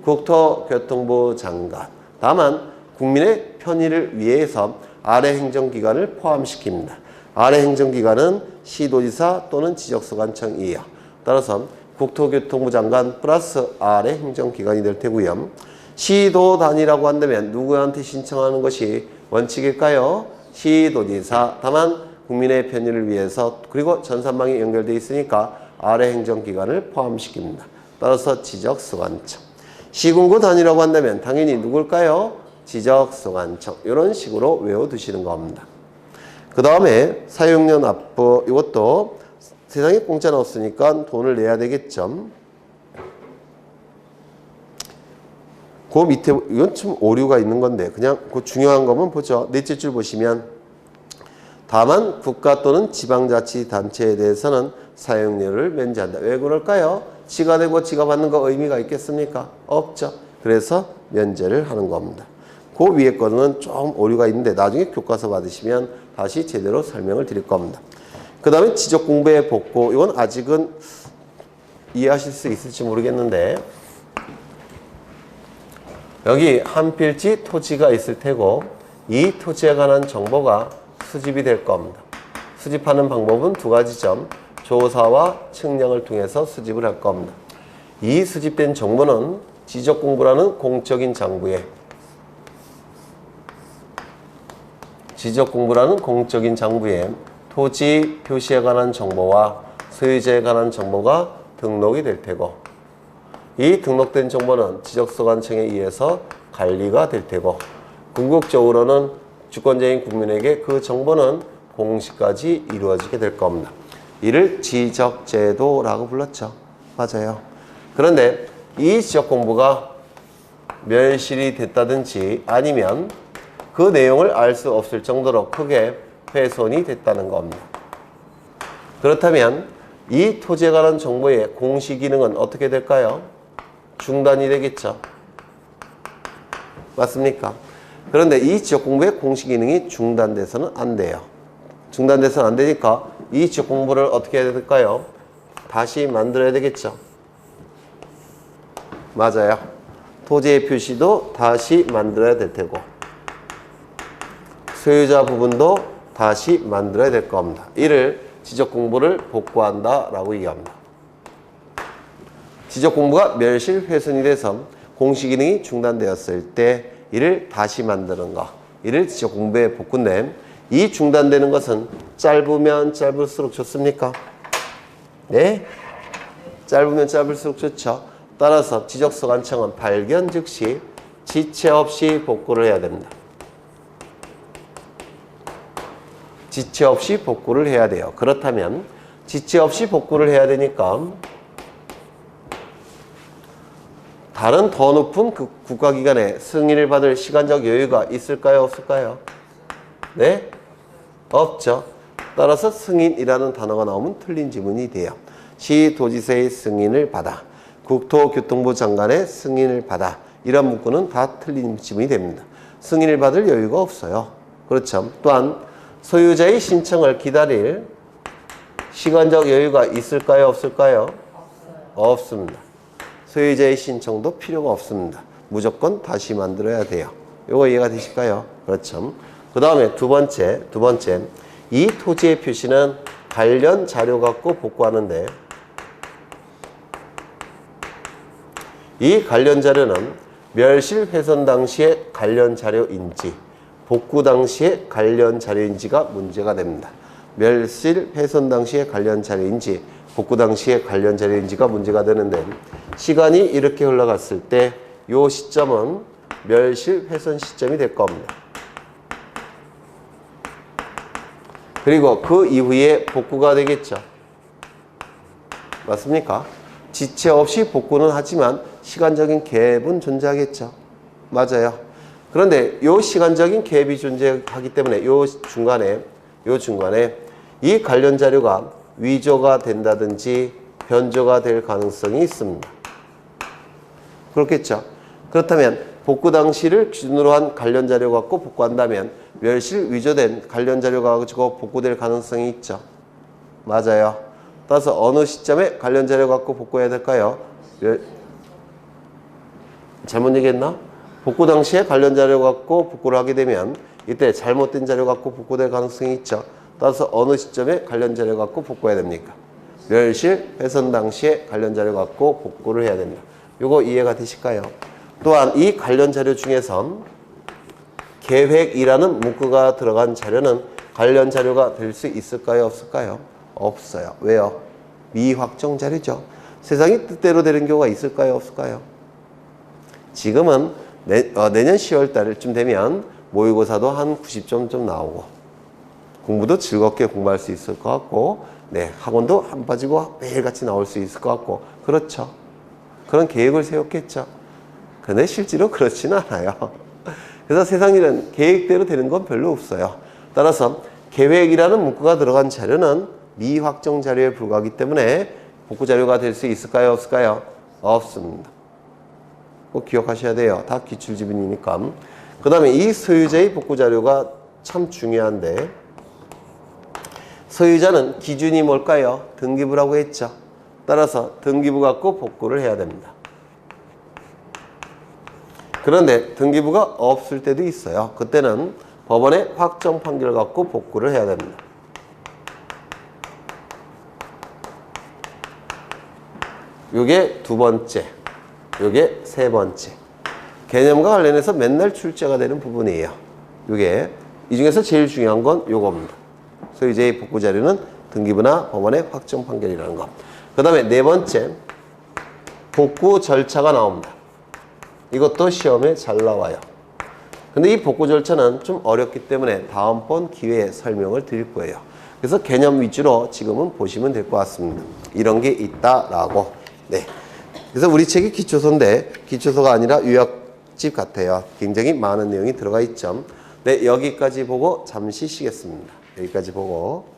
국토교통부 장관. 다만 국민의 편의를 위해서 아래 행정기관을 포함시킵니다. 아래 행정기관은 시도지사 또는 지적소관청이에요. 따라서 국토교통부 장관 플러스 아래 행정기관이 될 테고요. 시도 단위라고 한다면 누구한테 신청하는 것이 원칙일까요? 시도지사. 다만 국민의 편의를 위해서 그리고 전산망이 연결되어 있으니까 아래 행정기관을 포함시킵니다. 따라서 지적소관청. 시군구 단위라고 한다면 당연히 누굴까요? 지적소관청. 이런 식으로 외워두시는 겁니다. 그 다음에 사용료 납부. 이것도 세상에 공짜는 없으니까 돈을 내야 되겠죠. 그 밑에 이건 좀 오류가 있는 건데 그냥 그 중요한 거면 보죠. 넷째 줄 보시면 다만 국가 또는 지방자치단체에 대해서는 사용료를 면제한다. 왜 그럴까요? 지가 내고 지가 받는 거 의미가 있겠습니까? 없죠. 그래서 면제를 하는 겁니다. 그 위에 거는 좀 오류가 있는데 나중에 교과서 받으시면 다시 제대로 설명을 드릴 겁니다. 그 다음에 지적공부의 복구. 이건 아직은 이해하실 수 있을지 모르겠는데 여기 한 필지 토지가 있을 테고 이 토지에 관한 정보가 수집이 될 겁니다. 수집하는 방법은 두 가지죠. 조사와 측량을 통해서 수집을 할 겁니다. 이 수집된 정보는 지적공부라는 공적인 장부에 토지 표시에 관한 정보와 소유자에 관한 정보가 등록이 될 테고 이 등록된 정보는 지적소관청에 의해서 관리가 될 테고 궁극적으로는 주권자인 국민에게 그 정보는 공시까지 이루어지게 될 겁니다. 이를 지적제도라고 불렀죠. 맞아요. 그런데 이 지적공부가 멸실이 됐다든지 아니면 그 내용을 알 수 없을 정도로 크게 훼손이 됐다는 겁니다. 그렇다면 이 토지에 관한 정보의 공시 기능은 어떻게 될까요? 중단이 되겠죠. 맞습니까? 그런데 이 지적공부의 공시 기능이 중단돼서는 안 돼요. 중단돼서는 안 되니까 이 지적공부를 어떻게 해야 될까요? 다시 만들어야 되겠죠. 맞아요. 토지의 표시도 다시 만들어야 될 테고 소유자 부분도 다시 만들어야 될 겁니다. 이를 지적공부를 복구한다 라고 얘기합니다. 지적공부가 멸실 훼손이 돼서 공시기능이 중단되었을 때 이를 다시 만드는 것, 이를 지적공부의 복구인데 이 중단되는 것은 짧으면 짧을수록 좋습니까? 네? 짧으면 짧을수록 좋죠. 따라서 지적소관청은 발견 즉시 지체 없이 복구를 해야 됩니다. 지체 없이 복구를 해야 돼요. 그렇다면 지체 없이 복구를 해야 되니까 다른 더 높은 그 국가기관에 승인을 받을 시간적 여유가 있을까요? 없을까요? 네? 없죠. 따라서 승인이라는 단어가 나오면 틀린 지문이 돼요. 시도지사의 승인을 받아, 국토교통부 장관의 승인을 받아, 이런 문구는 다 틀린 지문이 됩니다. 승인을 받을 여유가 없어요. 그렇죠. 또한 소유자의 신청을 기다릴 시간적 여유가 있을까요? 없을까요? 없습니다. 소유자의 신청도 필요가 없습니다. 무조건 다시 만들어야 돼요. 이거 이해가 되실까요? 그렇죠. 그 다음에 두 번째, 이 토지의 표시는 관련 자료 갖고 복구하는데 이 관련 자료는 멸실 훼손 당시의 관련 자료인지 복구 당시의 관련 자료인지가 문제가 됩니다. 멸실 훼손 당시의 관련 자료인지 복구 당시에 관련 자료인지가 문제가 되는데 시간이 이렇게 흘러갔을 때 이 시점은 멸실 훼손 시점이 될 겁니다. 그리고 그 이후에 복구가 되겠죠. 맞습니까? 지체 없이 복구는 하지만 시간적인 갭은 존재하겠죠. 맞아요. 그런데 이 시간적인 갭이 존재하기 때문에 요 중간에 이 관련 자료가 위조가 된다든지 변조가 될 가능성이 있습니다. 그렇겠죠. 그렇다면 복구 당시를 기준으로 한 관련 자료 갖고 복구한다면 멸실 위조된 관련 자료가 가지고 복구될 가능성이 있죠. 맞아요. 따라서 어느 시점에 관련 자료 갖고 복구해야 될까요? 잘못 얘기했나? 복구 당시에 관련 자료 갖고 복구를 하게 되면 이때 잘못된 자료 갖고 복구될 가능성이 있죠. 따라서 어느 시점에 관련 자료 갖고 복구해야 됩니까? 멸실 훼손 당시에 관련 자료 갖고 복구를 해야 됩니다. 이거 이해가 되실까요? 또한 이 관련 자료 중에서 계획이라는 문구가 들어간 자료는 관련 자료가 될 수 있을까요? 없을까요? 없어요. 왜요? 미확정 자료죠. 세상이 뜻대로 되는 경우가 있을까요? 없을까요? 지금은 내년 10월 달쯤 되면 모의고사도 한 90점 좀 나오고 공부도 즐겁게 공부할 수 있을 것 같고 네, 학원도 안 빠지고 매일같이 나올 수 있을 것 같고 그렇죠. 그런 계획을 세웠겠죠. 그런데 실제로 그렇지는 않아요. 그래서 세상 일은 계획대로 되는 건 별로 없어요. 따라서 계획이라는 문구가 들어간 자료는 미확정 자료에 불과하기 때문에 복구 자료가 될 수 있을까요? 없을까요? 없습니다. 꼭 기억하셔야 돼요. 다 기출지문이니까. 그 다음에 이 소유자의 복구 자료가 참 중요한데 소유자는 기준이 뭘까요? 등기부라고 했죠. 따라서 등기부 갖고 복구를 해야 됩니다. 그런데 등기부가 없을 때도 있어요. 그때는 법원의 확정 판결 갖고 복구를 해야 됩니다. 요게 두 번째, 요게 세 번째. 개념과 관련해서 맨날 출제가 되는 부분이에요. 요게 이 중에서 제일 중요한 건 요겁니다. 소유자의 복구 자료는 등기부나 법원의 확정 판결이라는 거. 그 다음에 네 번째, 복구 절차가 나옵니다. 이것도 시험에 잘 나와요. 근데 이 복구 절차는 좀 어렵기 때문에 다음번 기회에 설명을 드릴 거예요. 그래서 개념 위주로 지금은 보시면 될 것 같습니다. 이런 게 있다라고. 네. 그래서 우리 책이 기초서인데 기초서가 아니라 요약집 같아요. 굉장히 많은 내용이 들어가 있죠. 네, 여기까지 보고 잠시 쉬겠습니다. 여기까지 보고.